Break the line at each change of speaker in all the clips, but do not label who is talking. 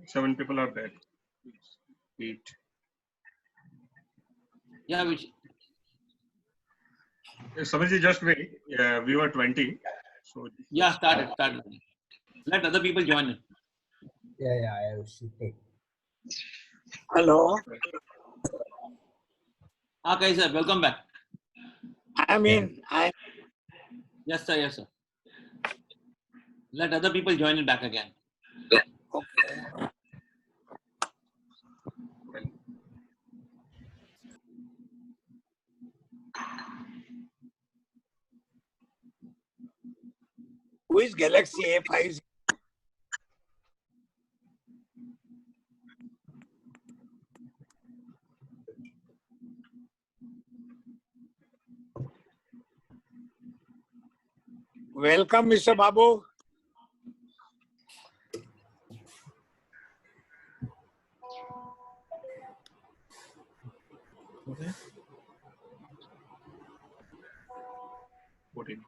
Seven people are there. 8.
Yeah, which
Samarji, just wait. We were 20. So
yeah, started. Let other people join in.
Yeah, I will see.
Hello.
Okay, sir, welcome back. Yes, sir. Let other people join in back again.
Okay. Who is Galaxy A5? Welcome, Mr. Babu.
Okay.
14.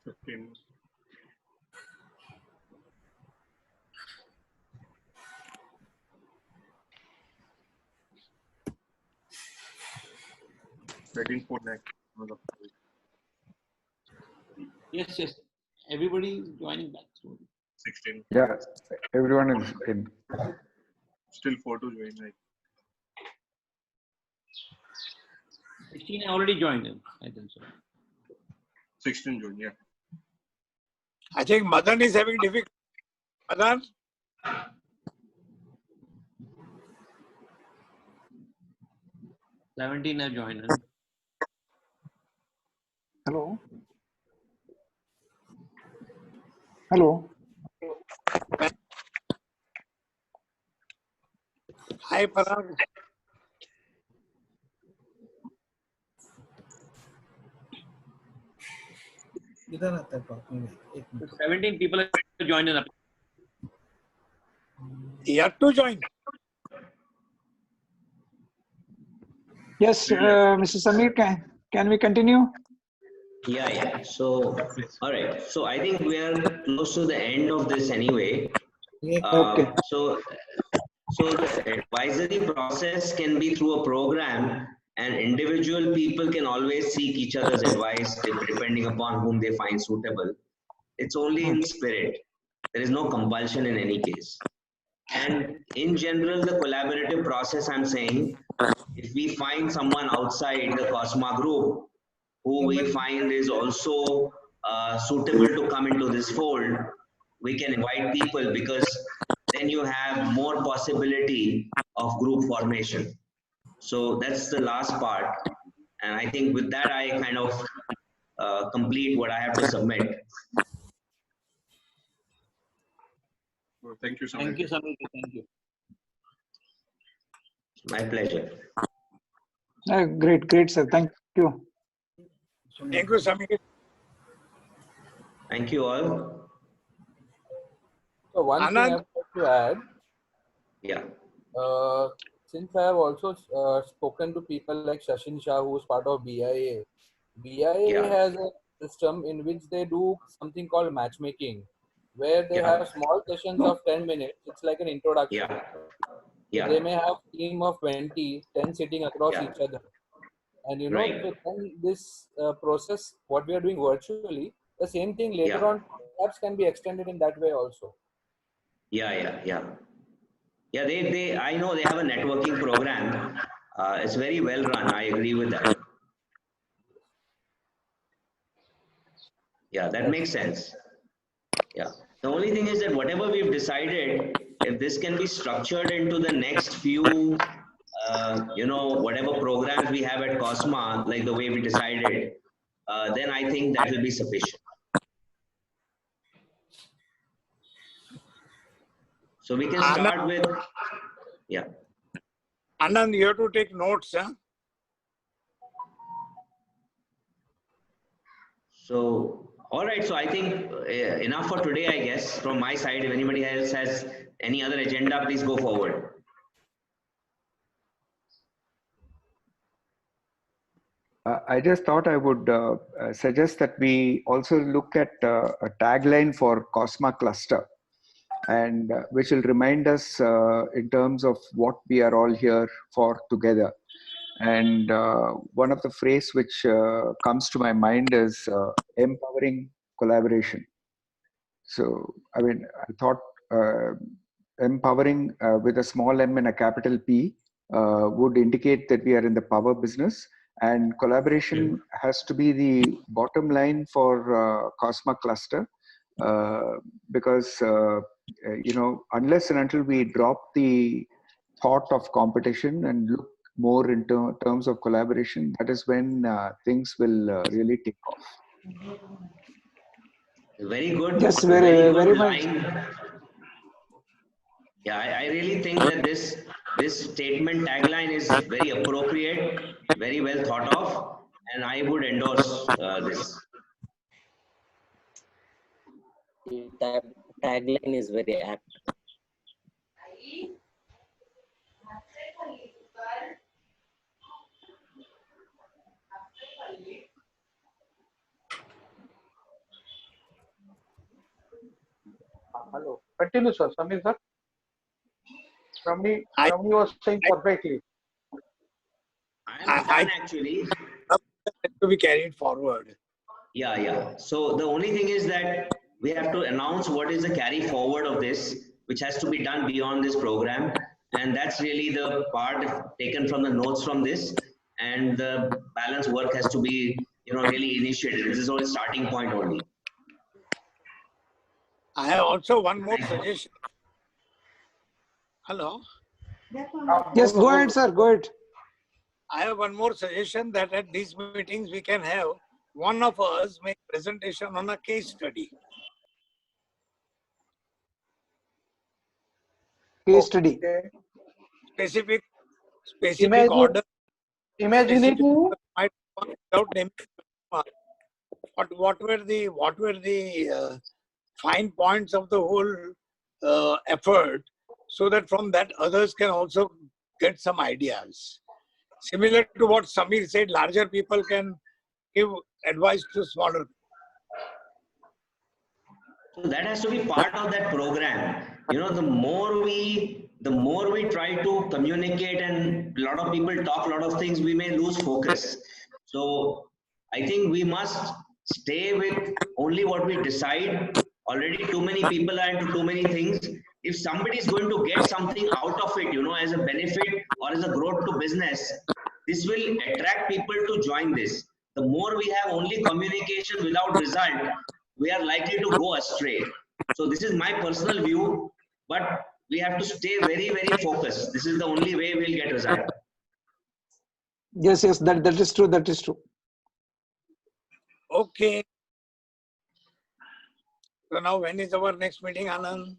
Fifteen. 13 for next.
Yes. Everybody joining back.
16.
Yeah, everyone is in.
Still 4 to join. Right?
16 already joined in, I think so.
16 join, yeah.
I think Madan is having difficulty. Madan?
Have joined in.
Hello.
Hi, Parag.
इधर आता है talking में, एक minute.
17 people have joined in.
Yet to join.
Yes, Mr. Samir, can we continue?
Yeah. So, all right. So I think we are close to the end of this anyway.
Okay.
So the advisory process can be through a program, and individual people can always seek each other's advice depending upon whom they find suitable. It's only in spirit. There is no compulsion in any case. And in general, the collaborative process, I'm saying, if we find someone outside the Cosma group who we find is also suitable to come into this fold, we can invite people, because then you have more possibility of group formation. So that's the last part. And I think with that, I kind of complete what I have to submit.
Well, thank you, Samir.
Thank you, Samir. Thank you.
My pleasure.
Great, sir. Thank you.
Thank you, Samir.
Thank you all.
So one thing I
Anand?
would like to add,
Yeah.
since I have also spoken to people like Shashin Shah, who is part of BIA. BIA
Yeah.
has a system in which they do something called matchmaking, where they
Yeah.
have small sessions of 10 minutes. It's like an introduction.
Yeah.
So
Yeah.
they may have team of 20, 10 sitting across
Yeah.
each other. And you know,
Right.
so then this process, what we are doing virtually, the same thing later
Yeah.
on perhaps can be extended in that way also.
Yeah. Yeah, I know they have a networking program. It's very well run. I agree with that. Yeah, that makes sense. Yeah. The only thing is that whatever we've decided, if this can be structured into the next few, whatever programs we have at Cosma, like the way we decided, then I think that will be sufficient. So we can start with, yeah.
Anand, you have to take notes. Huh?
So, all right. So I think enough for today, I guess, from my side. If anybody else has any other agenda, please go forward.
I just thought I would suggest that we also look at a tagline for Cosma Cluster, and which will remind us in terms of what we are all here for together. And one of the phrase which comes to my mind is empowering collaboration. So, I mean, I thought empowering with a small m and a capital P would indicate that we are in the power business, and collaboration has to be the bottom line for Cosma Cluster, because you know, unless and until we drop the thought of competition and look more into terms of collaboration, that is when things will really take off.
Very good.
Yes,
Very good
very much.
line. Yeah, I really think that this statement tagline is very appropriate, very well thought of, and I would endorse this.
The tagline is very apt.
Hello. Continue, sir. Samir, sir. Ramni was saying perfectly.
I am done actually.
To be carried forward.
Yeah. So the only thing is that we have to announce what is the carry forward of this, which has to be done beyond this program. And that's really the part taken from the notes from this. And the balance work has to be, really initiated. This is only starting point only.
I have also one more suggestion. Hello.
Yes, go ahead, sir. Go ahead.
I have one more suggestion that at these meetings we can have one of us make presentation on a case study.
Case study.
Okay.
Specific
Imagine,
order.
imagining
Might without naming what were the fine points of the whole effort, so that from that others can also get some ideas. Similar to what Samir said, larger people can give advice to smaller.
So that has to be part of that program. The more we try to communicate and a lot of people talk a lot of things, we may lose focus. So I think we must stay with only what we decide. Already too many people are into too many things. If somebody is going to get something out of it, as a benefit or as a growth to business, this will attract people to join this. The more we have only communication without result, we are likely to go astray. So this is my personal view, but we have to stay very, very focused. This is the only way we'll get result.
Yes, that is true. That is true.
Okay. So now when is our next meeting, Anand?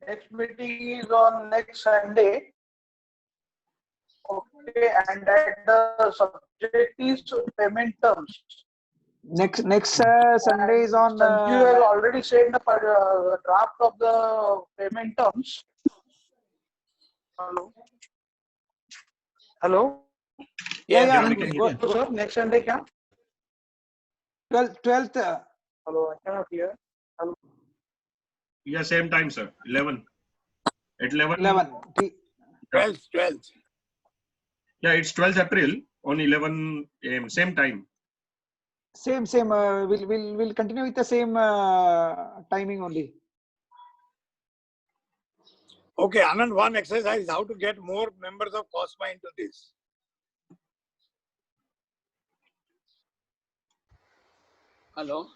next meeting is on next Sunday. Okay, and that the subject is payment terms.
Next Sunday is on.
Sanjeev has already said the draft of the payment terms. Hello.
Yeah.
we can
Go,
hear.
So, sir, next Sunday, kya?
12th.
Hello, I cannot hear. Hello.
Yeah, same time, sir. 11. At 11.
12th.
Yeah, it's 12th April on 11 a.m. Same time.
Same. We'll continue with the same timing only.
Okay, Anand, one exercise, how to get more members of Cosma into this. Hello.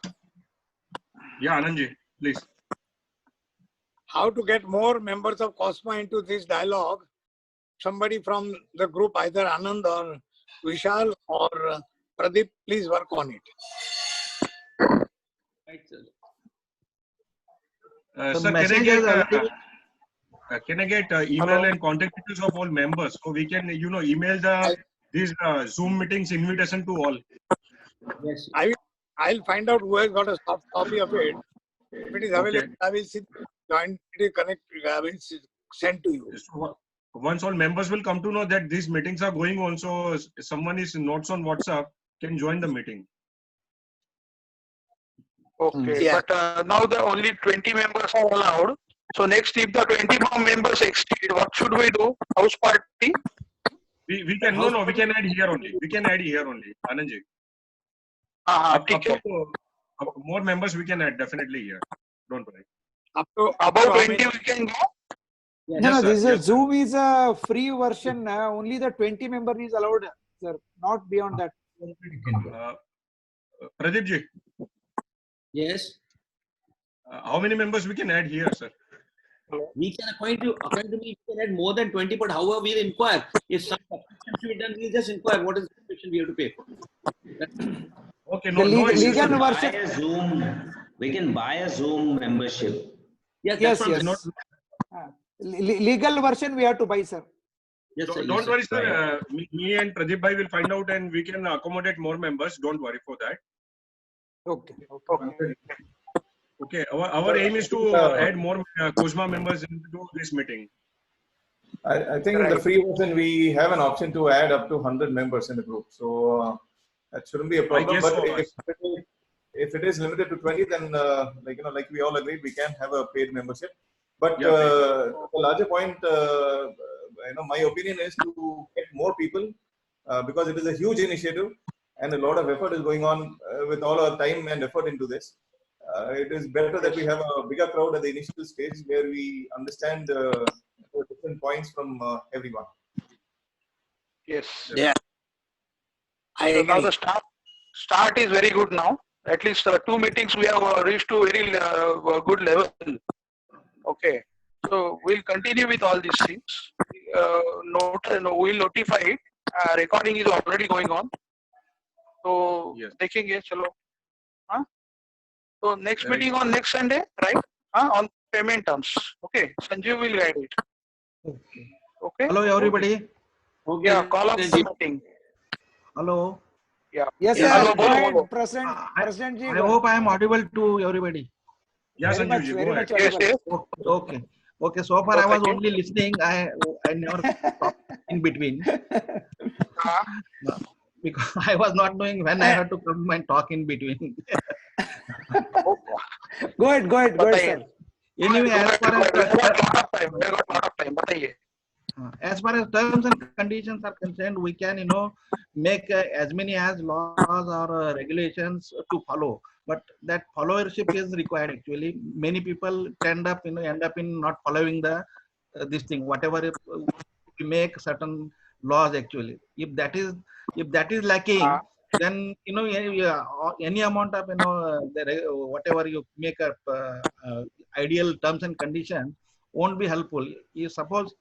Yeah, Anandji, please.
How to get more members of Cosma into this dialogue. Somebody from the group, either Anand or Vishal or Pradeep, please work on it.
Right, sir.
The
Sir,
message has already.
can I get email and contact details of all members so we can, email these Zoom meetings invitation to all.
Yes.
I'll find out who has got a soft copy of it. If it is available,
Okay.
I will see join it connect. I will send to you.
So once all members will come to know that these meetings are going on, so if someone is not on WhatsApp can join the meeting.
Okay,
Yeah.
but now the only 20 members are allowed. So next, if the 20 more members exceed, what should we do? House party?
We can we can add here only. We can add here only. Anandji. More members we can add definitely here. Don't worry.
Above 20 we can go.
No, this is Zoom is a free version. Only the 20 member is allowed, sir. Not beyond that.
Pradeep ji.
Yes.
How many members we can add here, sir?
We can, according to me, we can add more than 20, but however, we'll inquire. If some subscription should be done, we'll just inquire what is the subscription we have to pay for.
Okay,
The legal
Buy
version.
a Zoom. We can buy a Zoom membership.
Yes,
Yes. Legal version we have to buy, sir.
Yes, sir.
Don't worry, sir. Me and Pradeep bhai will find out and we can accommodate more members. Don't worry for that.
Okay.
Okay. Our aim is to add more Cosma members into this meeting.
I think in the free version we have an option to add up to 100 members in the group. So that shouldn't be a problem.
guess
But
so.
if it is limited to 20, then like we all agreed, we can have a paid membership. But
Yeah,
the larger point, my opinion is to get more people because it is a huge initiative and a lot of effort is going on with all our time and effort into this. It is better that we have a bigger crowd at the initial stage where we understand the different points from everyone.
Yes.
Yeah. I
So now
agree.
the start is very good now. At least 2 meetings we have reached to very good level. Okay. So we'll continue with all these things. We'll notify it. Recording is already going on. So देखेंगे चलो. हाँ? So next meeting on next Sunday, right? On payment terms. Okay. Sanjeev will guide it. Okay.
Hello, everybody.
Okay.
Yeah. Call off the meeting.
Hello.
Yeah.
Yes,
Yeah.
sir.
Hello,
Go ahead,
bolo.
President ji.
I hope I am audible to everybody.
Yeah,
Very
Sanjeev
much,
ji,
very
go
much
ahead.
audible.
Okay. Okay. So far, I was only listening. I never stopped in between because I was not knowing when I had to come and talk in between.
Go ahead, sir.
Anyway, as far as
We have got lot of time. बताइए.
As far as terms and conditions are concerned, we can, make as many as laws or regulations to follow. But that followership is required actually. Many people end up in not following the this thing. Whatever we make certain laws actually. If that is lacking, then any amount of whatever you make up ideal terms and conditions won't be helpful. If suppose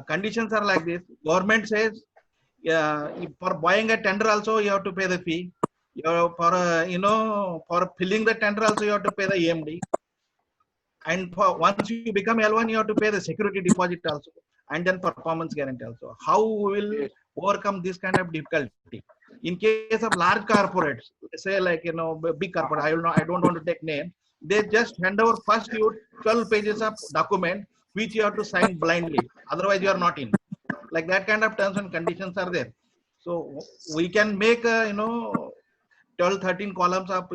conditions are like this. Government says, for buying a tender also you have to pay the fee. For filling the tender also you have to pay the EMD. And for once you become L1, you have to pay the security deposit also, and then performance guarantee also. How we will overcome this kind of difficulty? In case of large corporates, say like big corporate, I don't want to take name. They just hand over first you 12 pages of document which you have to sign blindly. Otherwise, you are not in. Like that kind of terms and conditions are there. So we can make 12, 13 columns of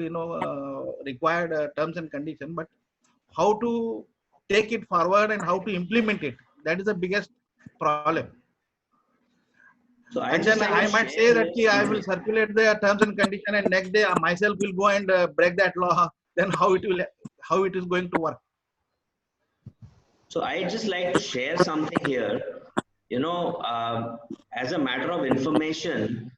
required terms and conditions, but how to take it forward and how to implement it, that is the biggest problem.
So
And then I might say that I will circulate the terms and condition, and next day myself will go and break that law. Then how it is going to work?
So I'd just like to share something here. As a matter of information,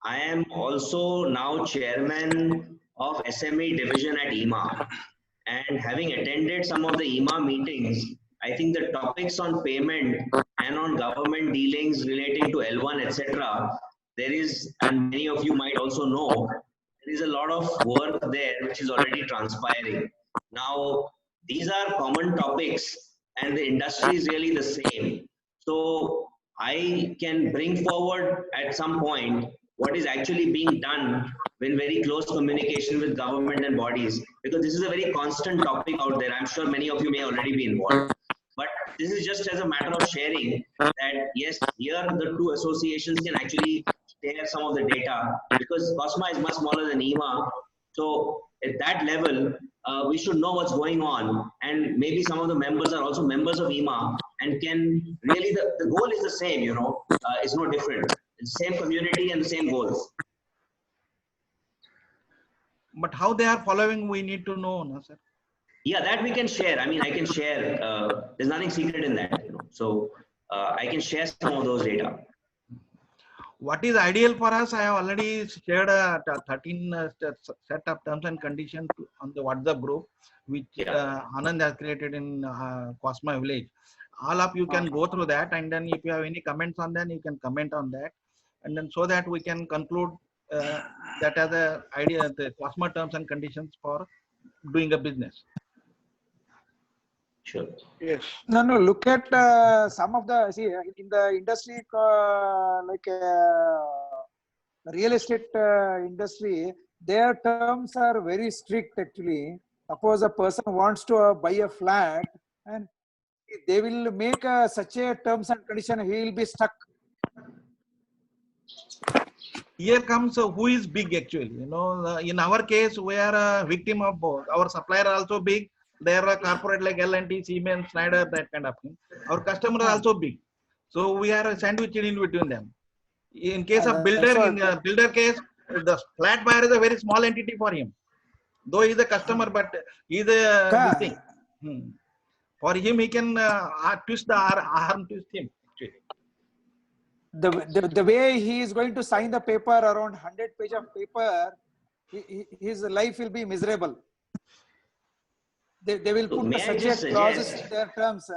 I am also now chairman of SME division at EMA. And having attended some of the EMA meetings, I think the topics on payment and on government dealings relating to L1, etc., there is, and many of you might also know, there is a lot of work there which is already transpiring. Now, these are common topics and the industry is really the same. So I can bring forward at some point what is actually being done in very close communication with government and bodies, because this is a very constant topic out there. I'm sure many of you may already be involved. But this is just as a matter of sharing that yes, here the two associations can actually share some of the data, because Cosma is much smaller than EMA. So at that level, we should know what's going on, and maybe some of the members are also members of EMA and can really, the goal is the same, you know, it's no different. It's the same community and the same goals.
But how they are following, we need to know, no, sir.
Yeah, that we can share. I mean, I can share. There's nothing secret in that, you know. So I can share some of those data.
What is ideal for us? I have already shared a 13 set of terms and conditions on the WhatsApp group, which Anand has created in Cosma Village. All of you can go through that, and then if you have any comments on that, you can comment on that, and then so that we can conclude that as the idea, the Cosma terms and conditions for doing a business.
Sure.
Yes.
No, look at some of the, see, in the industry, like real estate industry, their terms are very strict actually. Suppose a person wants to buy a flat, and they will make such a terms and condition, he will be stuck.
Here comes who is big actually. You know, in our case, we are a victim of both. Our supplier are also big. They are a corporate like L&T, Siemens, Schneider, that kind of thing. Our customer are also big. So we are sandwiched in between them. In case of builder, in a builder case, the flat buyer is a very small entity for him. Though he is a customer, but he is a this thing. For him, he can twist the arm, twist him.
The way he is going to sign the paper, around 100 pages of paper, his life will be miserable. They will put such a clauses in their terms.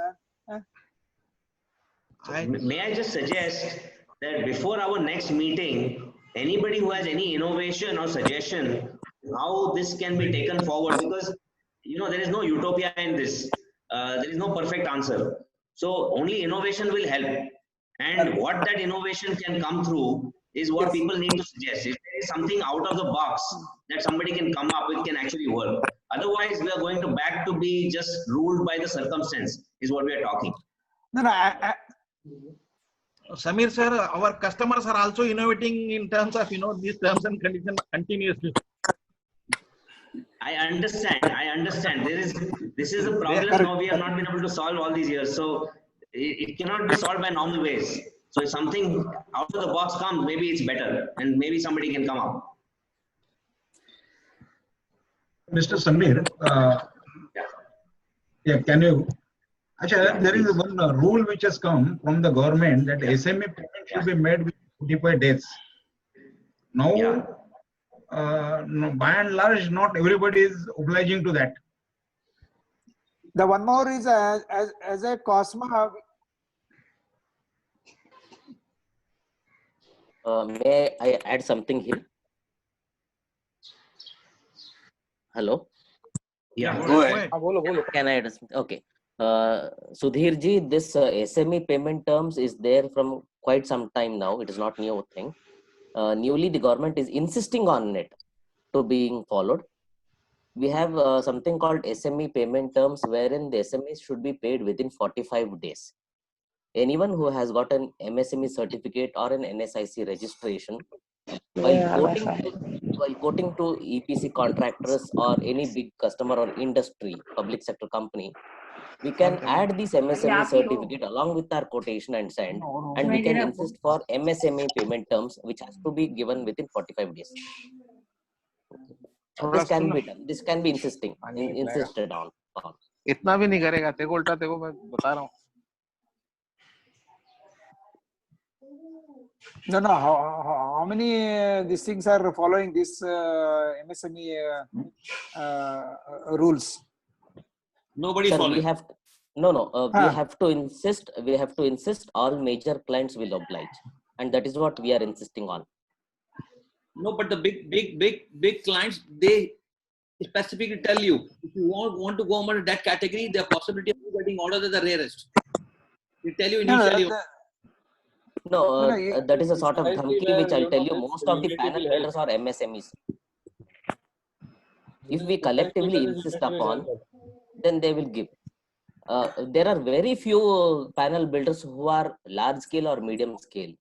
May I just suggest that before our next meeting, anybody who has any innovation or suggestion how this can be taken forward, because you know there is no utopia in this. There is no perfect answer. So only innovation will help. And what that innovation can come through is what people need to suggest. If there is something out of the box that somebody can come up with, can actually work. Otherwise, we are going to back to be just ruled by the circumstance, is what we are talking.
No,
Samir sir, our customers are also innovating in terms of, you know, these terms and conditions continuously.
I understand. This is a problem now we have not been able to solve all these years. So it cannot be solved by normal ways. So if something out of the box comes, maybe it's better, and maybe somebody can come up.
Mr. Samir, yeah, can you? Actually, there is one rule which has come from the government that SME payment should be made within 45 days. Now, no, by and large, not everybody is obliging to that.
The one more is as a Cosma.
May I add something here? Hello.
Yeah, go ahead.
Can I add something? Okay. Sudhir ji, this SME payment terms is there from quite some time now. It is not new thing. Newly, the government is insisting on it to being followed. We have something called SME payment terms, wherein the SMEs should be paid within 45 days. Anyone who has got an MSME certificate or an NSIC registration, while quoting to EPC contractors or any big customer or industry, public sector company, we can add this MSME certificate along with our quotation and send, and we can insist for MSME payment terms, which has to be given within 45 days. This can be done. This can be insisted on.
इतना भी नहीं करेगा, तेको उल्टा तेको मैं बता रहा हूँ.
No. How many these things are following this MSME rules?
Nobody
Sir,
following.
we have we have to insist. We have to insist. All major clients will oblige, and that is what we are insisting on.
No, but the big clients, they specifically tell you if you want to go under that category, the possibility of you getting orders is the rarest. They tell you initially.
No, that is a sort of
Precisely
dhamki
where,
which I'll tell you.
this
Most of the
unity
panel
will help.
builders are MSMEs. If
This
we
is precisely
collectively
where this
insist
unity will
upon,
help us.
then they will give. There are very few panel builders who are large scale or medium scale.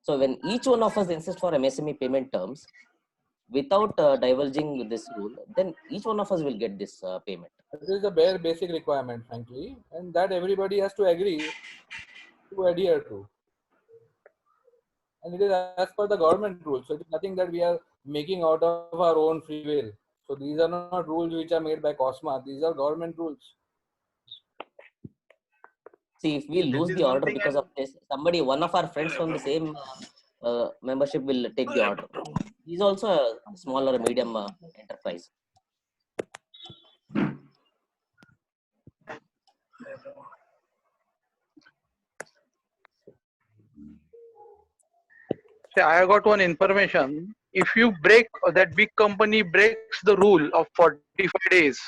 So when each one of us insists for MSME payment terms, without divulging this rule, then each one of us will get this payment.
This is the bare basic requirement, frankly, and that everybody has to agree to adhere to. And it is as per the government rules. So it is nothing that we are making out of our own free will. So these are not rules which are made by Cosma. These are government rules.
See, if we lose the order because of this, one of our friends from the same membership will take the order. He's also a small or a medium enterprise.
See, I got one information. If you break, that big company breaks the rule of 45 days,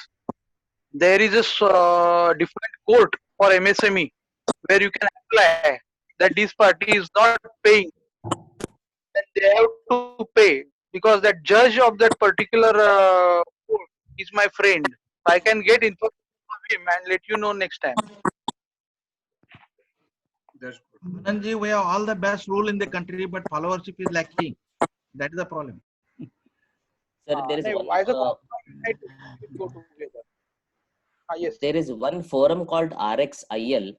there is a different court for MSME where you can apply that this party is not paying, and they have to pay because that judge of that particular court is my friend. I can get information from him and let you know next time.
Anandji, we have all the best rule in the country, but followership is lacking. That is the problem.
Sir, there is one.
Yes.
There is one forum called RXIL,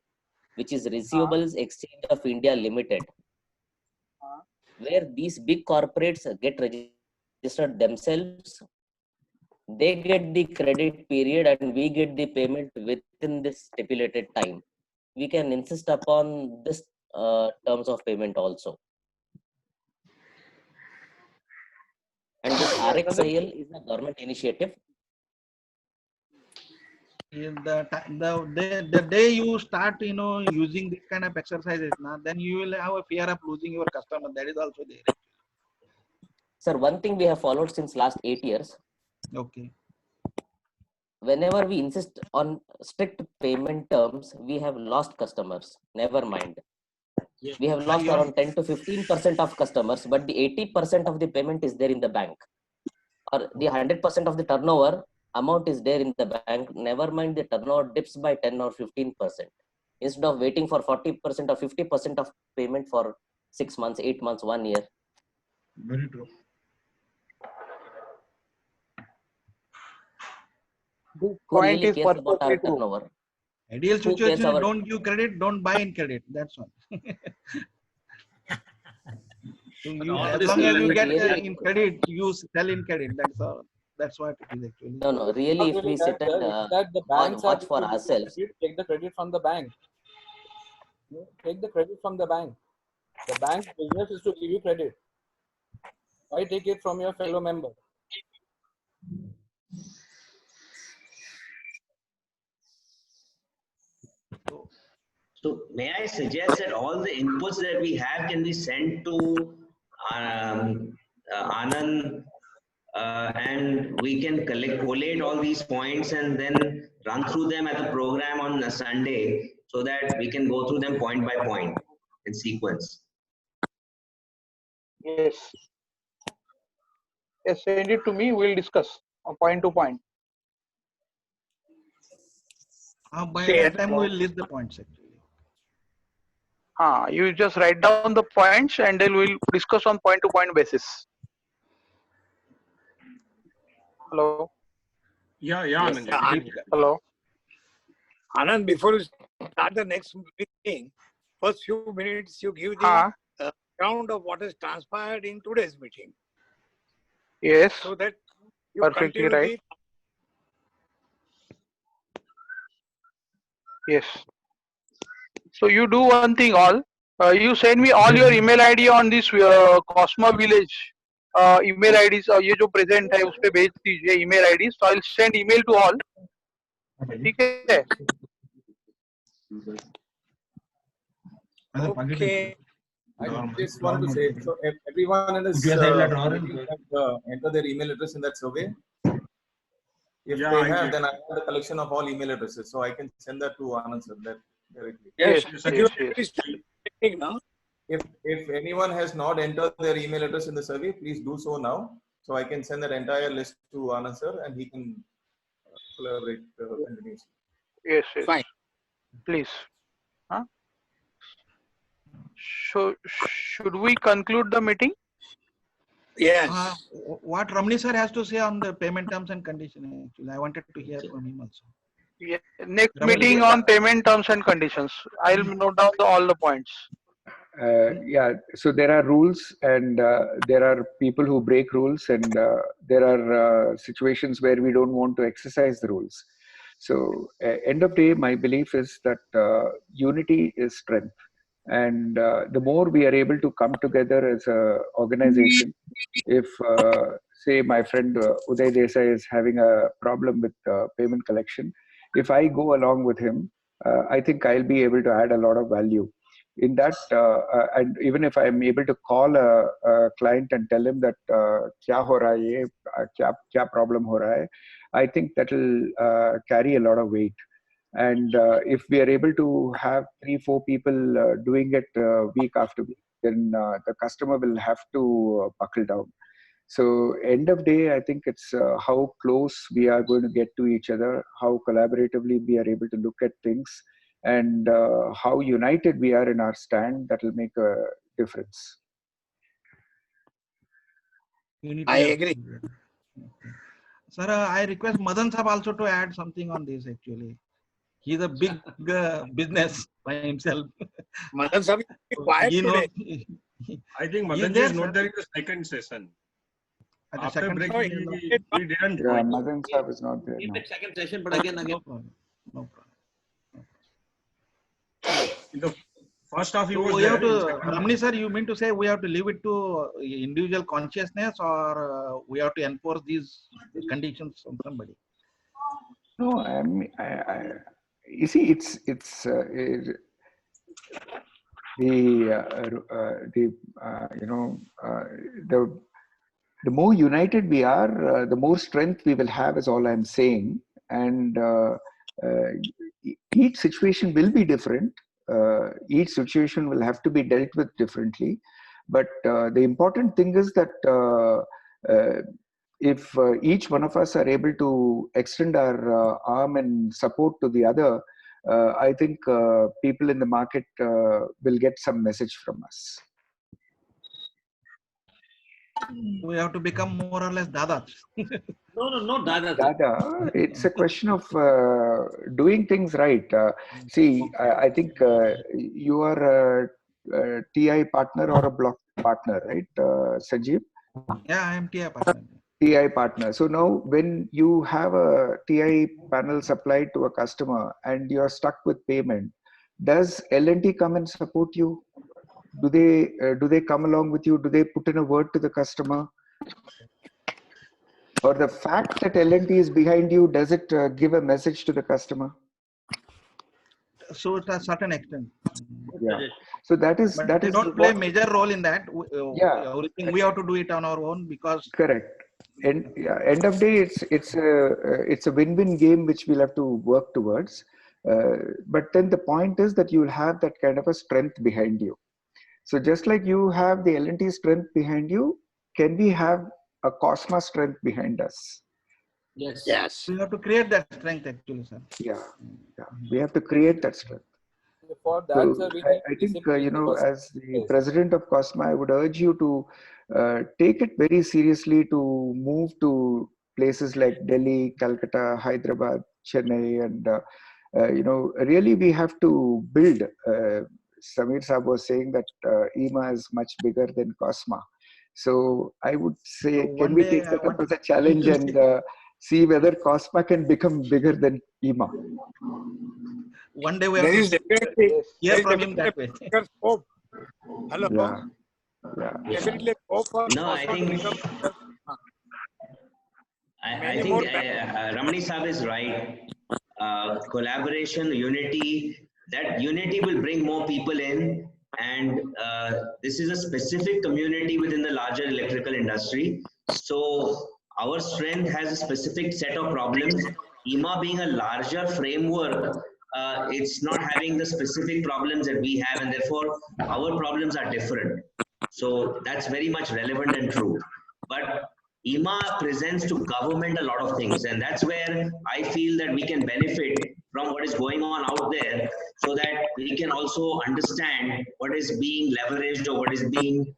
which is Receivables Exchange of India Limited, where these big corporates get registered themselves. They get the credit period and we get the payment within this stipulated time. We can insist upon this terms of payment also. And this RXIL is a government initiative.
The day you start, using this kind of exercises, then you will have a fear of losing your customer. That is also there.
Sir, one thing we have followed since last 8 years.
Okay.
Whenever we insist on strict payment terms, we have lost customers. Never mind. We have lost around 10 to 15% of customers, but the 80% of the payment is there in the bank. Or the 100% of the turnover amount is there in the bank. Never mind the turnover dips by 10 or 15%. Instead of waiting for 40% or 50% of payment for 6 months, 8 months, 1 year.
Very true.
This
Who
point
really
is
cares about our
perfectly true.
turnover?
Ideal
Who cares
situation is
our...
don't give credit, don't buy in credit. That's all. As long as you get in credit, you sell in credit. That's all. That's what it is actually.
No. Really, if we sit and
that the banks
watch for ourselves.
Take the credit from the bank. Take the credit from the bank. The bank's business is to give you credit. Why take it from your fellow member?
So may I suggest that all the inputs that we have can be sent to Anand, and we can collate all these points and then run through them at the program on a Sunday so that we can go through them point by point in sequence.
Yes. Yes, send it to me. We'll discuss point to point.
By that time, we will list the points actually.
You just write down the points and then we'll discuss on point to point basis. Hello.
Yeah,
Yes,
Anand.
Hello.
Anand, before you start the next meeting, first few minutes you give the account of what has transpired in today's meeting.
Yes.
So that you
Perfectly
continue
right. Yes. So you do one thing all. You send me all your email ID on this Cosma Village email IDs. ये जो present है उस पे भेज दीजिए email IDs. So I'll send email to all. ठीक है?
Okay.
I just want to say, so everyone in this enter their email address in that survey. If
Yeah,
they
I
have,
did.
then I have the collection of all email addresses, so I can send that to Anand sir directly.
Yes,
Yes,
you
Sanjeev.
already started checking now.
If anyone has not entered their email address in the survey, please do so now, so I can send that entire list to Anand sir and he can collaborate continuously.
Yes, yes.
Fine.
Please. Huh? So, should we conclude the meeting?
Yes.
What Ramani sir has to say on the payment terms and conditions, actually, I wanted to hear from him also.
Yeah. Next
Ramani
meeting
sir?
on payment terms and conditions. I'll note down all the points.
Yeah, so there are rules and there are people who break rules, and there are situations where we don't want to exercise the rules. So end of day, my belief is that unity is strength, and the more we are able to come together as a organization, if say my friend Uday Desai is having a problem with payment collection, if I go along with him, I think I'll be able to add a lot of value in that. And even if I'm able to call a client and tell him that kya ho raha hai ye, kya problem ho raha hai, I think that will carry a lot of weight. And if we are able to have 3-4 people doing it week after week, then the customer will have to buckle down. So end of day, I think it's how close we are going to get to each other, how collaboratively we are able to look at things, and how united we are in our stand, that will make a difference.
I agree.
Sir, I request Madan Sahab also to add something on this actually. He's a big business by himself.
Madan Sahab is quiet
He knows.
today.
I think
He's
Madan
there,
is not
sir.
there in the second session.
At the
After
second
break,
session,
we didn't
Yeah,
join.
Madan Sahab is not there now.
Second session, but again.
No problem. No problem.
In the first half, he
So
was
we have
there. In
to,
second,
Ramani sir, you mean to say we have to leave it to individual consciousness, or we have to enforce these conditions on somebody?
No, you see, it's the more united we are, the more strength we will have, is all I'm saying. And each situation will be different. Each situation will have to be dealt with differently. But the important thing is that if each one of us are able to extend our arm and support to the other, I think people in the market will get some message from us.
We have to become more or less dadas.
No, dadas.
Dada, it's a question of doing things right. See, I think you are a TI partner or a block partner, right, Sanjeev?
Yeah, I am TI partner.
TI partner. So now when you have a TI panel supplied to a customer and you're stuck with payment, does L&T come and support you? Do they come along with you? Do they put in a word to the customer? Or the fact that L&T is behind you, does it give a message to the customer?
So to a certain extent.
Yeah. So that is
But they don't play a major role in that.
Yeah.
Everything we have to do it on our own because.
Correct. And end of day, it's a win-win game which we'll have to work towards. But then the point is that you'll have that kind of a strength behind you. So just like you have the L&T strength behind you, can we have a Cosma strength behind us?
Yes.
Yes.
We have to create that strength actually, sir.
Yeah. We have to create that strength.
For that,
So
sir, we need
I think,
discipline in the first
as the
place.
president of Cosma, I would urge you to take it very seriously, to move to places like Delhi, Calcutta, Hyderabad, Chennai, and really we have to build. Samir Saab was saying that EMA is much bigger than Cosma. So I would say,
So
can we take that up as a challenge and see whether Cosma can become bigger than EMA?
One day we
There
have
is
to
definitely
hear from him that way.
scope. Hello.
Yeah.
Definitely scope for
No, I
Cosma to
think
become.
I think Ramani Saab is right. Collaboration, unity, that unity will bring more people in. And this is a specific community within the larger electrical industry. So our strength has a specific set of problems. EMA being a larger framework, it's not having the specific problems that we have, and therefore our problems are different. So that's very much relevant and true. But EMA presents to government a lot of things, and that's where I feel that we can benefit from what is going on out there, so that we can also understand what is being leveraged or what is being,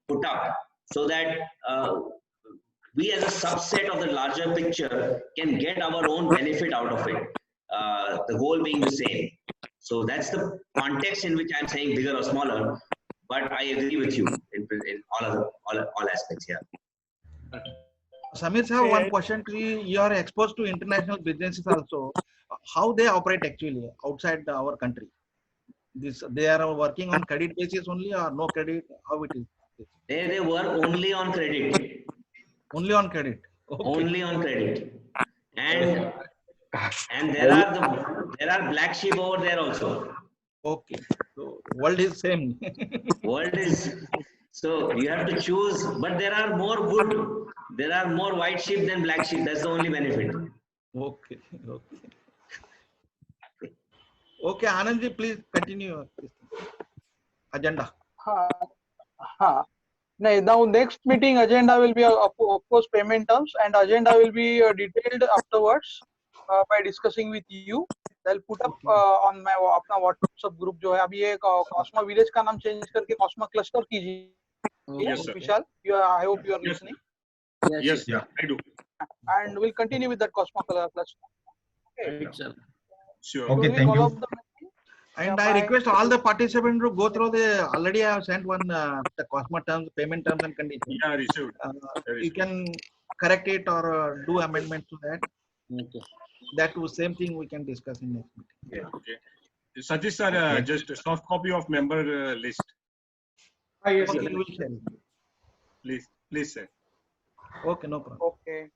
put up, so that we as a subset of the larger picture can get our own benefit out of it. The goal being the same. So that's the context in which I'm saying bigger or smaller. But I agree with you in all aspects here.
Samir sir, one question to you. You are exposed to international businesses also. How they operate actually outside our country? They are working on credit basis only or no credit? How it is?
They work only on credit.
Only on credit. Okay.
Only on credit. And there are black sheep over there also.
Okay. So world is same.
World is, so you have to choose, but there are more white sheep than black sheep. That's the only benefit.
Okay. Okay, Anandji, please continue. Agenda.
Now next meeting agenda will be of course payment terms, and agenda will be detailed afterwards by discussing with you. I'll put up on my अपना WhatsApp group जो है अभी ये Cosma village का नाम change करके Cosma Cluster कीजिए.
Yes, sir.
Vishal, I hope you are listening.
Yes, yeah, I do.
And we'll continue with that Cosma Cluster. Okay.
Right, sir.
Sure.
Okay, thank you.
And I request all the participants to go through already I have sent one the Cosma terms, payment terms and conditions.
Yeah, received.
You can correct it or do amendment to that.
Okay.
That was same thing we can discuss in next meeting.
Yeah. Okay. Satish sir, just a soft copy of member list.
Yes, okay, we will share.
Please, sir.
Okay, no problem.
Okay.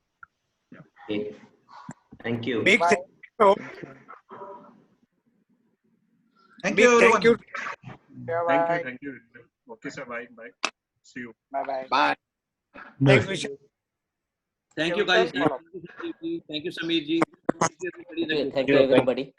Okay. Thank you.
Big
Bye.
Thank you, everyone.
Thank you.
Yeah,
Thank you. Okay, sir. Bye. See you.
Bye.
Bye.
Bye.
Thanks, Vishal.
Thank you, guys. Thank you, Samir ji.
Thank you, everybody.